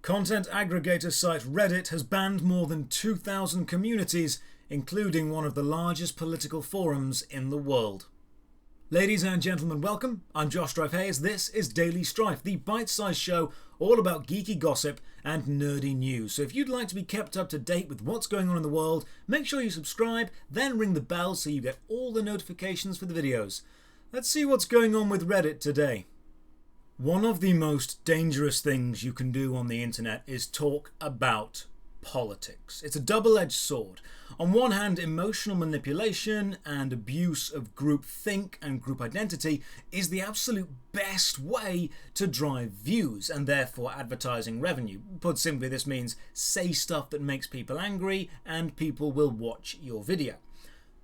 Content aggregator site Reddit has banned more than 2,000 communities, including one of the largest political forums in the world. Ladies and gentlemen, welcome. I'm Josh Strife Hayes. This is Daily Strife, the bite-sized show all about geeky gossip and nerdy news. So if you'd like to be kept up to date with what's going on in the world, make sure you subscribe, then ring the bell so you get all the notifications for the videos. Let's see what's going on with Reddit today. One of the most dangerous things you can do on the internet is talk about politics. It's a double-edged sword. On one hand, emotional manipulation and abuse of groupthink and group identity is the absolute best way to drive views and therefore advertising revenue. Put simply, this means say stuff that makes people angry and people will watch your video.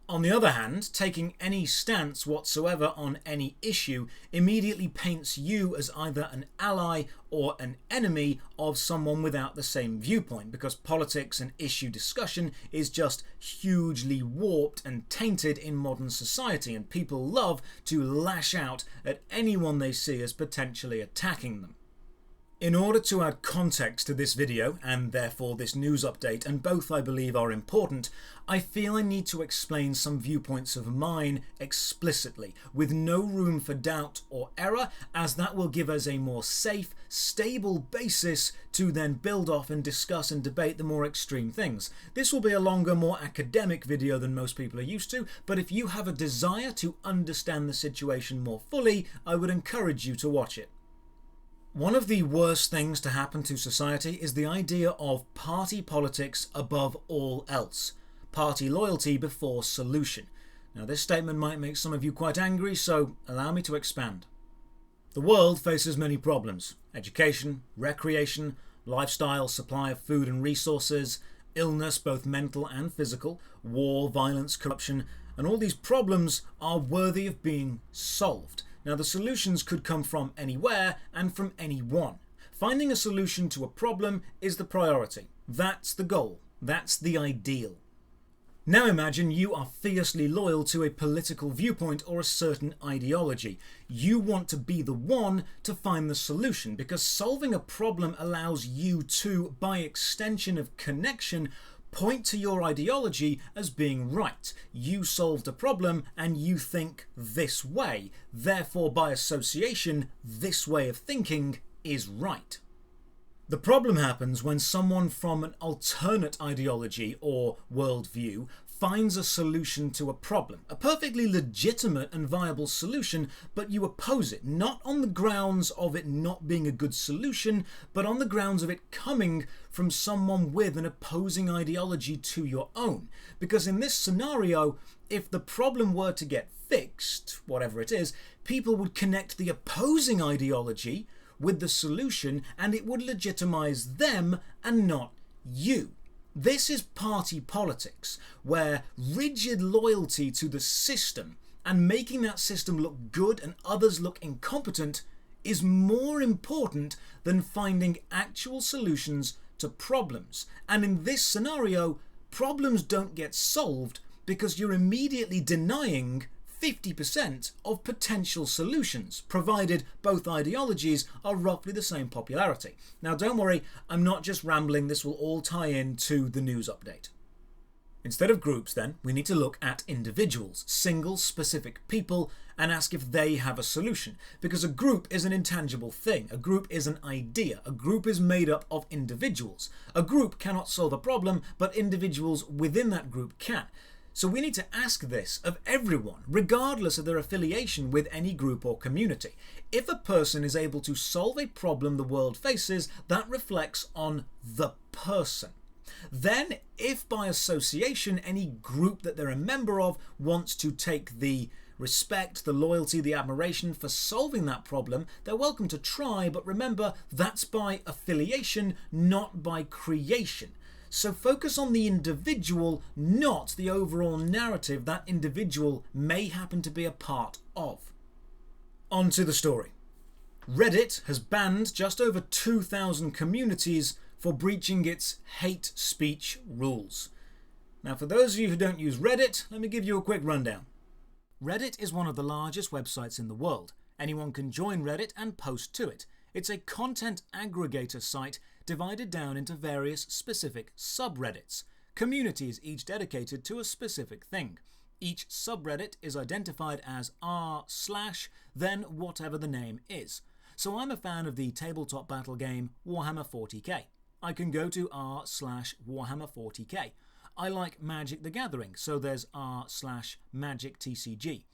On the other hand, taking any stance whatsoever on any issue immediately paints you as either an ally or an enemy of someone without the same viewpoint, because politics and issue discussion is just hugely warped and tainted in modern society, and people love to lash out at anyone they see as potentially attacking them. In order to add context to this video, and therefore this news update, and both I believe are important, I feel I need to explain some viewpoints of mine explicitly, with no room for doubt or error, as that will give us a more safe, stable basis to then build off and discuss and debate the more extreme things. This will be a longer, more academic video than most people are used to, but if you have a desire to understand the situation more fully, I would encourage you to watch it. One of the worst things to happen to society is the idea of party politics above all else. Party loyalty before solution. Now, this statement might make some of you quite angry, so allow me to expand. The world faces many problems: education, recreation, lifestyle, supply of food and resources, illness, both mental and physical, war, violence, corruption, and all these problems are worthy of being solved. Now, the solutions could come from anywhere and from anyone. Finding a solution to a problem is the priority. That's the goal. That's the ideal. Now imagine you are fiercely loyal to a political viewpoint or a certain ideology. You want to be the one to find the solution, because solving a problem allows you to, by extension of connection, point to your ideology as being right. You solved a problem and you think this way. Therefore, by association, this way of thinking is right. The problem happens when someone from an alternate ideology or worldview finds a solution to a problem, a perfectly legitimate and viable solution, but you oppose it, not on the grounds of it not being a good solution, but on the grounds of it coming from someone with an opposing ideology to your own. Because in this scenario, if the problem were to get fixed, whatever it is, people would connect the opposing ideology with the solution, and it would legitimize them and not you. This is party politics, where rigid loyalty to the system and making that system look good and others look incompetent is more important than finding actual solutions to problems. And in this scenario, problems don't get solved because you're immediately denying 50% of potential solutions, provided both ideologies are roughly the same popularity. Now, don't worry, I'm not just rambling, this will all tie in to the news update. Instead of groups, then, we need to look at individuals, single, specific people, and ask if they have a solution. Because a group is an intangible thing. A group is an idea. A group is made up of individuals. A group cannot solve a problem, but individuals within that group can. So we need to ask this of everyone, regardless of their affiliation with any group or community. If a person is able to solve a problem the world faces, that reflects on the person. Then, if by association any group that they're a member of wants to take the respect, the loyalty, the admiration for solving that problem, they're welcome to try, but remember, that's by affiliation, not by creation. So focus on the individual, not the overall narrative that individual may happen to be a part of. On to the story. Reddit has banned just over 2,000 communities for breaching its hate speech rules. Now, for those of you who don't use Reddit, let me give you a quick rundown. Reddit is one of the largest websites in the world. Anyone can join Reddit and post to it. It's a content aggregator site divided down into various specific subreddits, communities each dedicated to a specific thing. Each subreddit is identified as r/, then whatever the name is. So I'm a fan of the tabletop battle game Warhammer 40k. I can go to r/Warhammer 40k. I like Magic the Gathering, so there's r/Magic TCG.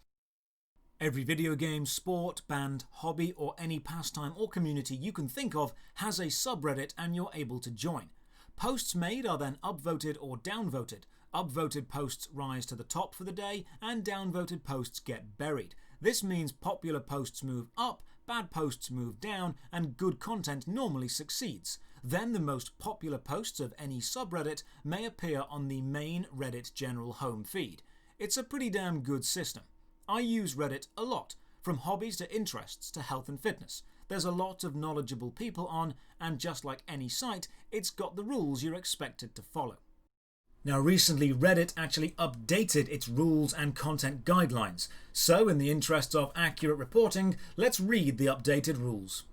Every video game, sport, band, hobby, or any pastime or community you can think of has a subreddit and you're able to join. Posts made are then upvoted or downvoted. Upvoted posts rise to the top for the day, and downvoted posts get buried. This means popular posts move up, bad posts move down, and good content normally succeeds. Then the most popular posts of any subreddit may appear on the main Reddit general home feed. It's a pretty damn good system. I use Reddit a lot, from hobbies to interests to health and fitness. There's a lot of knowledgeable people on, and just like any site, it's got the rules you're expected to follow. Now recently Reddit actually updated its rules and content guidelines, so in the interests of accurate reporting, let's read the updated rules.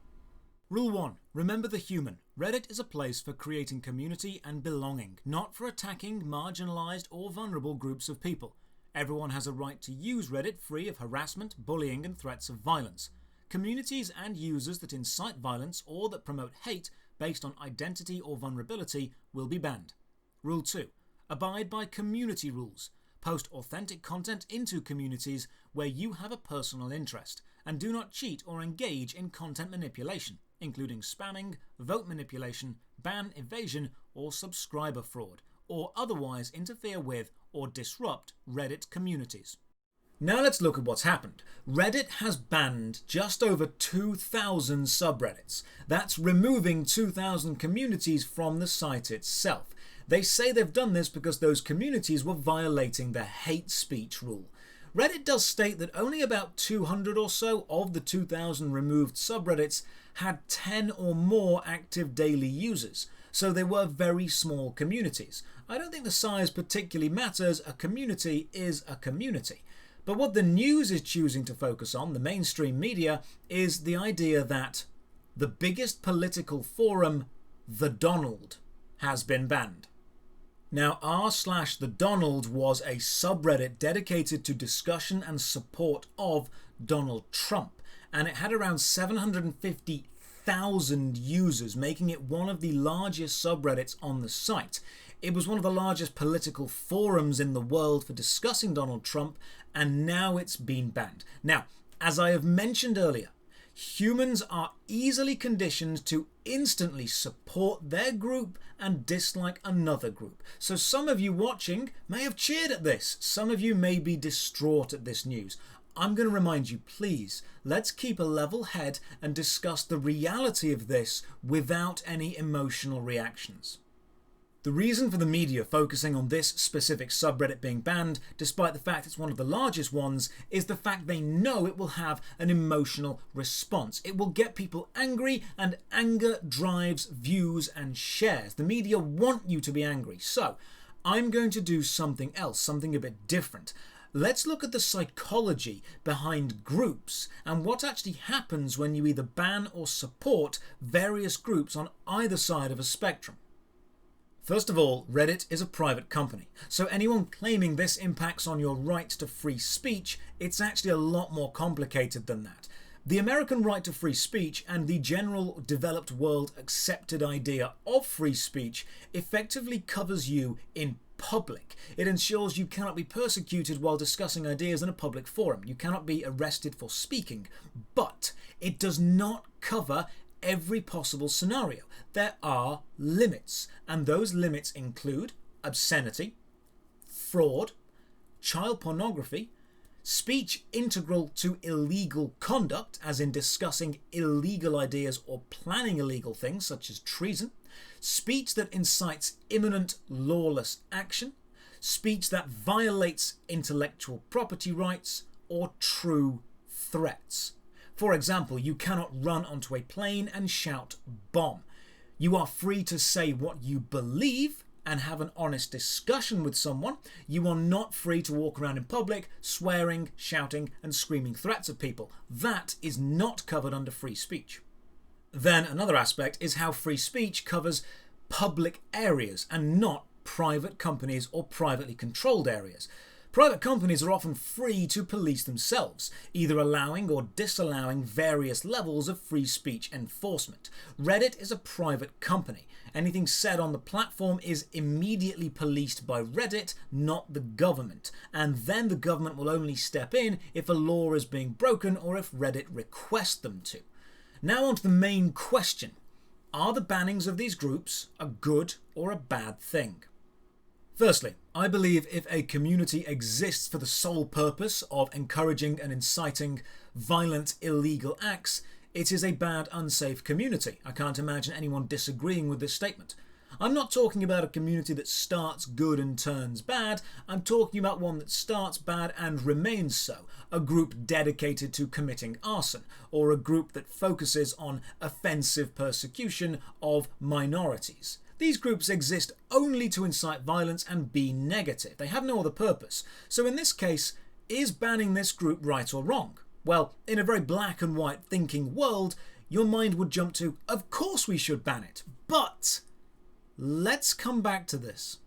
Rule 1. Remember the human. Reddit is a place for creating community and belonging, not for attacking marginalised or vulnerable groups of people. Everyone has a right to use Reddit free of harassment, bullying and threats of violence. Communities and users that incite violence or that promote hate based on identity or vulnerability will be banned. Rule 2. Abide by community rules. Post authentic content into communities where you have a personal interest, and do not cheat or engage in content manipulation, including spamming, vote manipulation, ban evasion or subscriber fraud, or otherwise interfere with or disrupt Reddit communities. Now let's look at what's happened. Reddit has banned just over 2,000 subreddits. That's removing 2,000 communities from the site itself. They say they've done this because those communities were violating the hate speech rule. Reddit does state that only about 200 or so of the 2,000 removed subreddits had 10 or more active daily users, so they were very small communities. I don't think the size particularly matters. A community is a community. But what the news is choosing to focus on, the mainstream media, is the idea that the biggest political forum, The Donald, has been banned. Now r/The Donald was a subreddit dedicated to discussion and support of Donald Trump, and it had around 750,000 users, making it one of the largest subreddits on the site. It was one of the largest political forums in the world for discussing Donald Trump, and now it's been banned. Now, as I have mentioned earlier, humans are easily conditioned to instantly support their group and dislike another group. So some of you watching may have cheered at this. Some of you may be distraught at this news. I'm going to remind you, please, let's keep a level head and discuss the reality of this without any emotional reactions. The reason for the media focusing on this specific subreddit being banned, despite the fact it's one of the largest ones, is the fact they know it will have an emotional response. It will get people angry, and anger drives views and shares. The media want you to be angry. So I'm going to do something else, something a bit different. Let's look at the psychology behind groups and what actually happens when you either ban or support various groups on either side of a spectrum. First of all, Reddit is a private company, so anyone claiming this impacts on your right to free speech, it's actually a lot more complicated than that. The American right to free speech and the general developed world accepted idea of free speech effectively covers you in public. It ensures you cannot be persecuted while discussing ideas in a public forum. You cannot be arrested for speaking, but it does not cover every possible scenario. There are limits, and those limits include obscenity, fraud, child pornography, speech integral to illegal conduct, as in discussing illegal ideas or planning illegal things such as treason, speech that incites imminent lawless action, speech that violates intellectual property rights, or true threats. For example, you cannot run onto a plane and shout bomb. You are free to say what you believe and have an honest discussion with someone. You are not free to walk around in public swearing, shouting and screaming threats at people. That is not covered under free speech. Then another aspect is how free speech covers public areas and not private companies or privately controlled areas. Private companies are often free to police themselves, either allowing or disallowing various levels of free speech enforcement. Reddit is a private company. Anything said on the platform is immediately policed by Reddit, not the government, and then the government will only step in if a law is being broken or if Reddit requests them to. Now on to the main question. Are the bannings of these groups a good or a bad thing? Firstly, I believe if a community exists for the sole purpose of encouraging and inciting violent, illegal acts, it is a bad, unsafe community. I can't imagine anyone disagreeing with this statement. I'm not talking about a community that starts good and turns bad. I'm talking about one that starts bad and remains so. A group dedicated to committing arson, or a group that focuses on offensive persecution of minorities. These groups exist only to incite violence and be negative. They have no other purpose. So in this case, is banning this group right or wrong? Well, in a very black and white thinking world, your mind would jump to, of course we should ban it. But let's come back to this.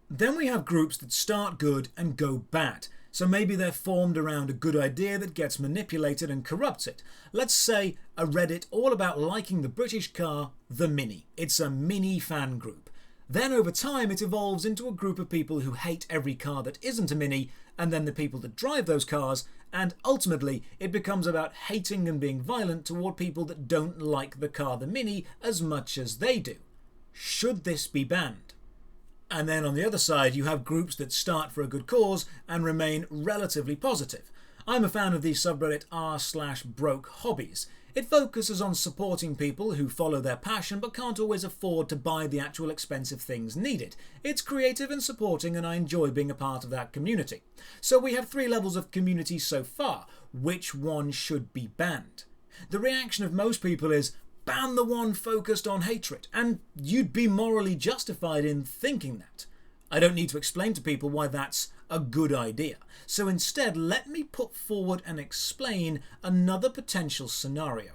Then we have groups that start good and go bad. So maybe they're formed around a good idea that gets manipulated and corrupted. Let's say a Reddit all about liking the British car, the Mini. It's a Mini fan group. Then over time it evolves into a group of people who hate every car that isn't a Mini, and then the people that drive those cars, and ultimately it becomes about hating and being violent toward people that don't like the car, the Mini, as much as they do. Should this be banned? And then on the other side, you have groups that start for a good cause and remain relatively positive. I'm a fan of the subreddit r/broke hobbies. It focuses on supporting people who follow their passion but can't always afford to buy the actual expensive things needed. It's creative and supporting, and I enjoy being a part of that community. So we have 3 levels of community so far. Which one should be banned? The reaction of most people is, ban the one focused on hatred, and you'd be morally justified in thinking that. I don't need to explain to people why that's a good idea. So instead, let me put forward and explain another potential scenario.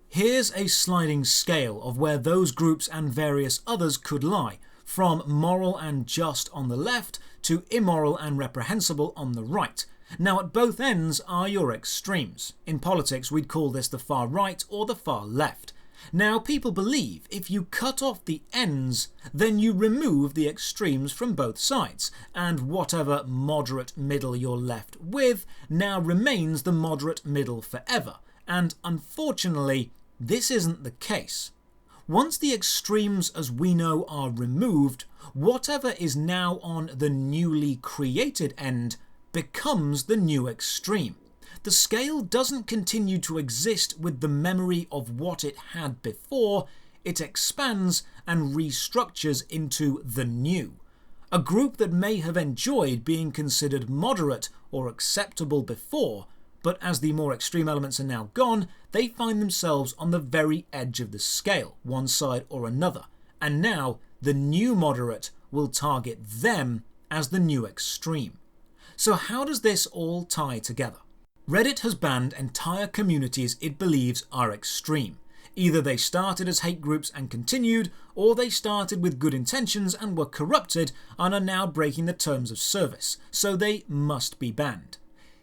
Here's a sliding scale of where those groups and various others could lie, from moral and just on the left to immoral and reprehensible on the right. Now at both ends are your extremes. In politics we'd call this the far right or the far left. Now people believe if you cut off the ends, then you remove the extremes from both sides, and whatever moderate middle you're left with now remains the moderate middle forever. And unfortunately, this isn't the case. Once the extremes as we know are removed, whatever is now on the newly created end becomes the new extreme. The scale doesn't continue to exist with the memory of what it had before, it expands and restructures into the new. A group that may have enjoyed being considered moderate or acceptable before, but as the more extreme elements are now gone, they find themselves on the very edge of the scale, one side or another, and now the new moderate will target them as the new extreme. So how does this all tie together? Reddit has banned entire communities it believes are extreme. Either they started as hate groups and continued, or they started with good intentions and were corrupted and are now breaking the terms of service, so they must be banned.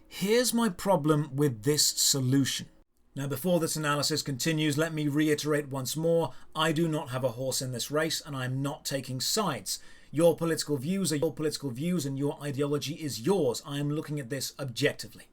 Here's my problem with this solution. Now before this analysis continues, let me reiterate once more, I do not have a horse in this race and I'm not taking sides. Your political views are your political views and your ideology is yours. I am looking at this objectively.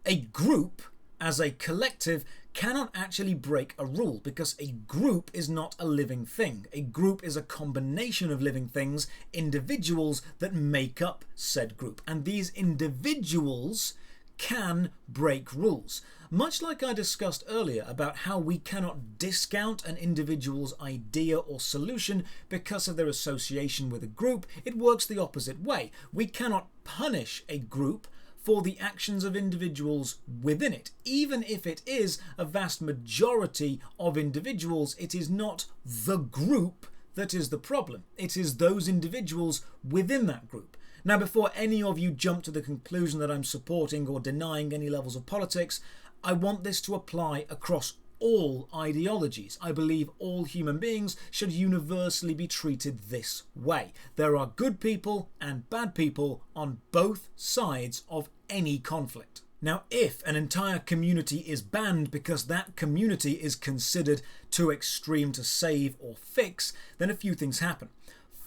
A group, as a collective, cannot actually break a rule because a group is not a living thing. A group is a combination of living things, individuals that make up said group. And these individuals can break rules. Much like I discussed earlier about how we cannot discount an individual's idea or solution because of their association with a group, it works the opposite way. We cannot punish a group for the actions of individuals within it. Even if it is a vast majority of individuals, it is not the group that is the problem. It is those individuals within that group. Now, before any of you jump to the conclusion that I'm supporting or denying any levels of politics, I want this to apply across all ideologies. I believe all human beings should universally be treated this way. There are good people and bad people on both sides of any conflict. Now, if an entire community is banned because that community is considered too extreme to save or fix, then a few things happen.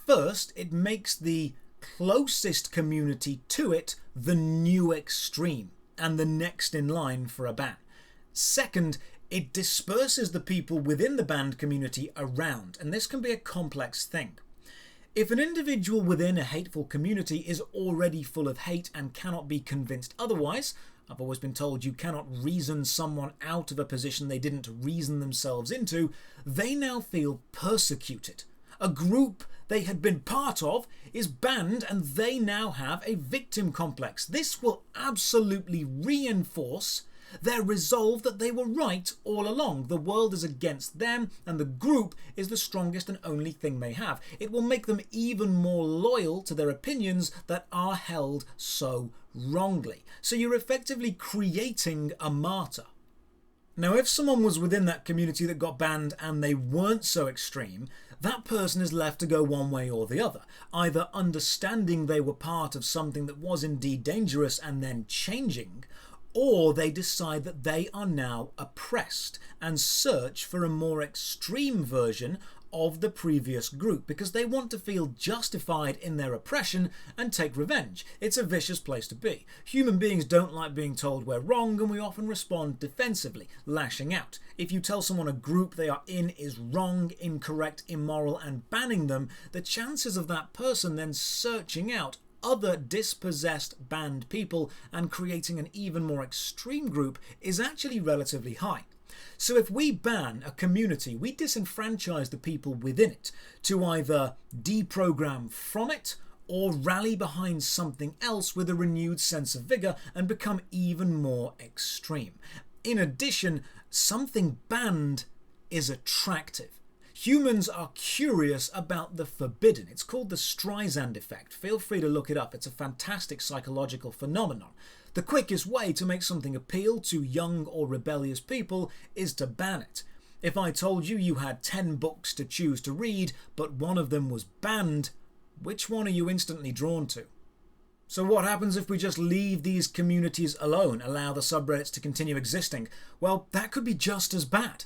First, it makes the closest community to it the new extreme and the next in line for a ban. Second, it disperses the people within the banned community around, and this can be a complex thing. If an individual within a hateful community is already full of hate and cannot be convinced otherwise, I've always been told you cannot reason someone out of a position they didn't reason themselves into, they now feel persecuted. A group they had been part of is banned and they now have a victim complex. This will absolutely reinforce their resolve that they were right all along. The world is against them and the group is the strongest and only thing they have. It will make them even more loyal to their opinions that are held so wrongly. So you're effectively creating a martyr. Now, if someone was within that community that got banned and they weren't so extreme, that person is left to go one way or the other, either understanding they were part of something that was indeed dangerous and then changing, or they decide that they are now oppressed and search for a more extreme version of the previous group because they want to feel justified in their oppression and take revenge. It's a vicious place to be. Human beings don't like being told we're wrong, and we often respond defensively, lashing out. If you tell someone a group they are in is wrong, incorrect, immoral, and banning them, the chances of that person then searching out other dispossessed banned people and creating an even more extreme group is actually relatively high. So if we ban a community, we disenfranchise the people within it to either deprogram from it or rally behind something else with a renewed sense of vigour and become even more extreme. In addition, something banned is attractive. Humans are curious about the forbidden. It's called the Streisand effect. Feel free to look it up. It's a fantastic psychological phenomenon. The quickest way to make something appeal to young or rebellious people is to ban it. If I told you you had 10 books to choose to read, but one of them was banned, which one are you instantly drawn to? So what happens if we just leave these communities alone, allow the subreddits to continue existing? Well, that could be just as bad.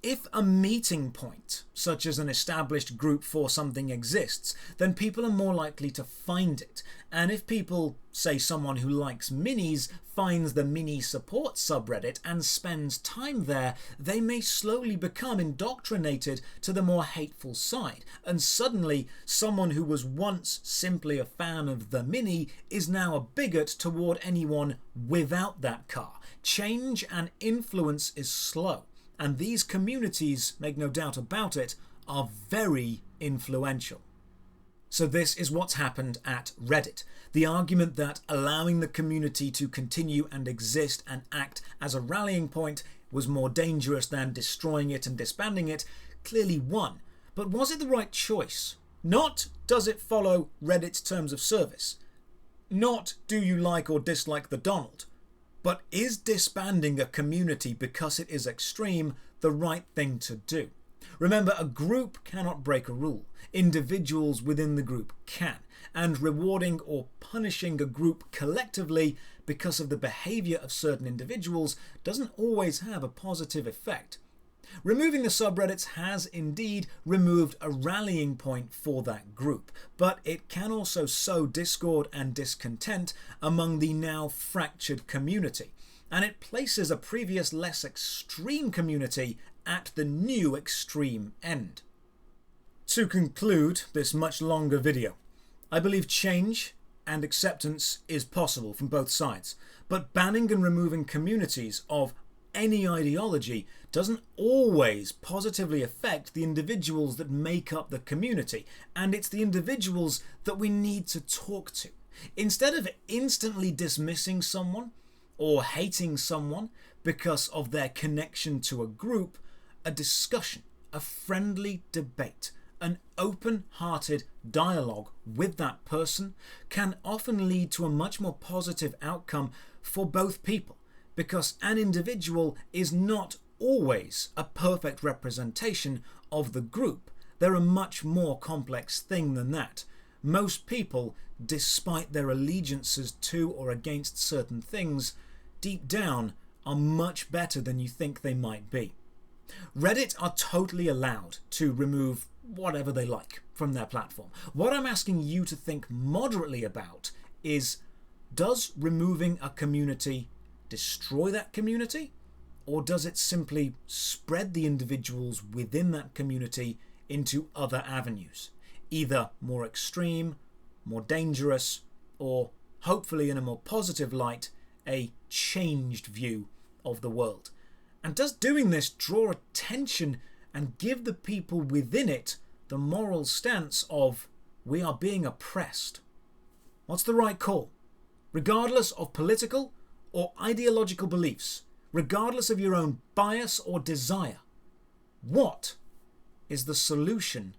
If a meeting point, such as an established group for something exists, then people are more likely to find it. And if people, say someone who likes minis, finds the mini support subreddit and spends time there, they may slowly become indoctrinated to the more hateful side. And suddenly, someone who was once simply a fan of the mini is now a bigot toward anyone without that car. Change and influence is slow. And these communities, make no doubt about it, are very influential. So this is what's happened at Reddit. The argument that allowing the community to continue and exist and act as a rallying point was more dangerous than destroying it and disbanding it clearly won. But was it the right choice? Not does it follow Reddit's terms of service. Not do you like or dislike the Donald. But is disbanding a community because it is extreme the right thing to do? Remember, a group cannot break a rule. Individuals within the group can. And rewarding or punishing a group collectively because of the behaviour of certain individuals doesn't always have a positive effect. Removing the subreddits has indeed removed a rallying point for that group, but it can also sow discord and discontent among the now fractured community, and it places a previous less extreme community at the new extreme end. To conclude this much longer video, I believe change and acceptance is possible from both sides, but banning and removing communities of any ideology doesn't always positively affect the individuals that make up the community, and it's the individuals that we need to talk to. Instead of instantly dismissing someone or hating someone because of their connection to a group, a discussion, a friendly debate, an open-hearted dialogue with that person can often lead to a much more positive outcome for both people, because an individual is not always a perfect representation of the group. They're a much more complex thing than that. Most people, despite their allegiances to or against certain things, deep down are much better than you think they might be. Reddit are totally allowed to remove whatever they like from their platform. What I'm asking you to think moderately about is, does removing a community destroy that community? Or does it simply spread the individuals within that community into other avenues? Either more extreme, more dangerous, or hopefully in a more positive light, a changed view of the world. And does doing this draw attention and give the people within it the moral stance of, we are being oppressed? What's the right call? Regardless of political or ideological beliefs, regardless of your own bias or desire, what is the solution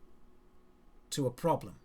to a problem?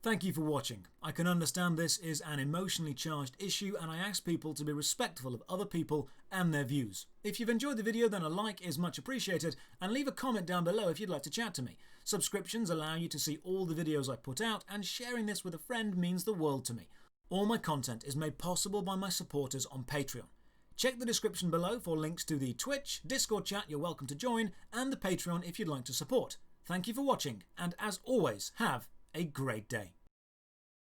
Thank you for watching. I can understand this is an emotionally charged issue, and I ask people to be respectful of other people and their views. If you've enjoyed the video, then a like is much appreciated, and leave a comment down below if you'd like to chat to me. Subscriptions allow you to see all the videos I put out, and sharing this with a friend means the world to me. All my content is made possible by my supporters on Patreon. Check the description below for links to the Twitch, Discord chat you're welcome to join, and the Patreon if you'd like to support. Thank you for watching, and as always, have a great day.